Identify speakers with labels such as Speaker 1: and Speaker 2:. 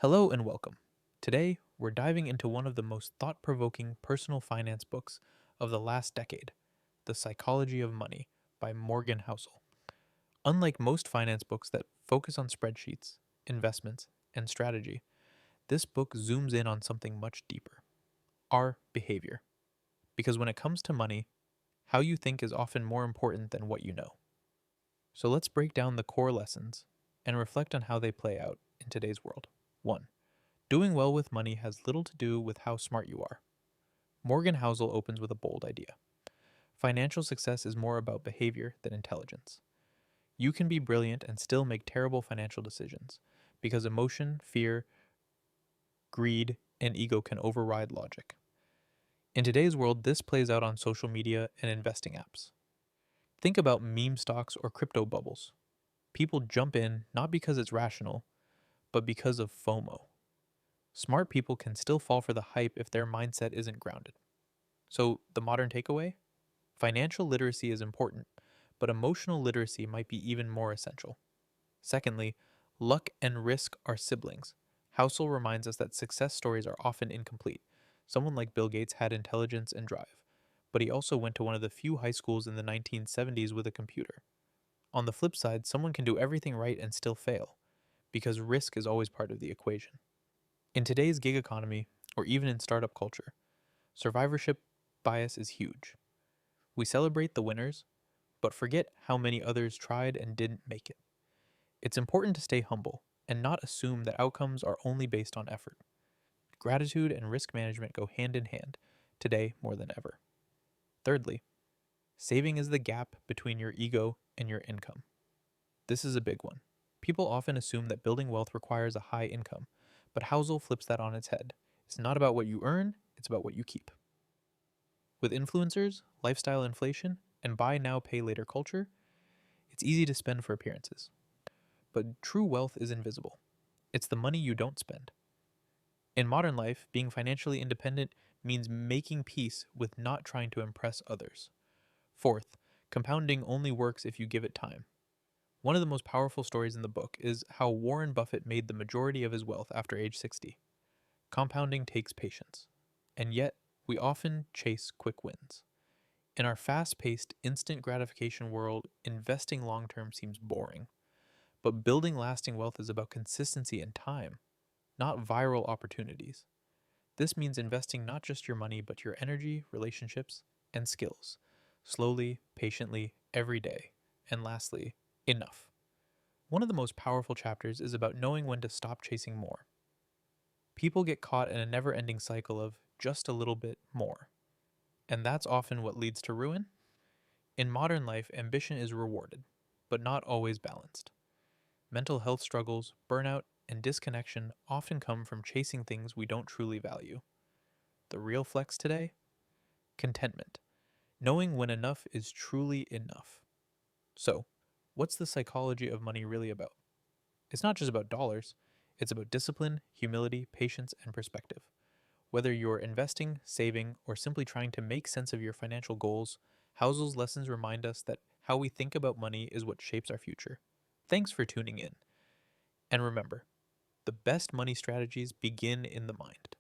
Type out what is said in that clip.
Speaker 1: Hello and welcome. Today, we're diving into one of the most thought provoking personal finance books of the last decade, The Psychology of Money by Morgan Housel. Unlike most finance books that focus on spreadsheets, investments, and strategy, this book zooms in on something much deeper: our behavior. Because when it comes to money, how you think is often more important than what you know. So let's break down the core lessons and reflect on how they play out in today's world. 1. Doing well with money has little to do with how smart you are. Morgan Housel opens with a bold idea. Financial success is more about behavior than intelligence. You can be brilliant and still make terrible financial decisions because emotion, fear, greed, and ego can override logic. In today's world, this plays out on social media and investing apps. Think about meme stocks or crypto bubbles. People jump in not because it's rational, but because of FOMO. Smart people can still fall for the hype if their mindset isn't grounded. So, the modern takeaway? Financial literacy is important, but emotional literacy might be even more essential. Secondly, luck and risk are siblings. Housel reminds us that success stories are often incomplete. Someone like Bill Gates had intelligence and drive, but he also went to one of the few high schools in the 1970s with a computer. On the flip side, someone can do everything right and still fail, because risk is always part of the equation. In today's gig economy, or even in startup culture, survivorship bias is huge. We celebrate the winners, but forget how many others tried and didn't make it. It's important to stay humble and not assume that outcomes are only based on effort. Gratitude and risk management go hand in hand, today more than ever. Thirdly, saving is the gap between your ego and your income. This is a big one. People often assume that building wealth requires a high income, but Housel flips that on its head. It's not about what you earn, it's about what you keep. With influencers, lifestyle inflation, and buy now, pay later culture, it's easy to spend for appearances. But true wealth is invisible. It's the money you don't spend. In modern life, being financially independent means making peace with not trying to impress others. Fourth, compounding only works if you give it time. One of the most powerful stories in the book is how Warren Buffett made the majority of his wealth after age 60. Compounding takes patience, and yet we often chase quick wins. In our fast-paced, instant gratification world, investing long-term seems boring. But building lasting wealth is about consistency and time, not viral opportunities. This means investing not just your money, but your energy, relationships, and skills, slowly, patiently, every day. And lastly, enough. One of the most powerful chapters is about knowing when to stop chasing more. People get caught in a never-ending cycle of just a little bit more. And that's often what leads to ruin. In modern life, ambition is rewarded, but not always balanced. Mental health struggles, burnout, and disconnection often come from chasing things we don't truly value. The real flex today? Contentment. Knowing when enough is truly enough. So, what's the psychology of money really about? It's not just about dollars, it's about discipline, humility, patience, and perspective. Whether you're investing, saving, or simply trying to make sense of your financial goals, Housel's lessons remind us that how we think about money is what shapes our future. Thanks for tuning in. And remember, the best money strategies begin in the mind.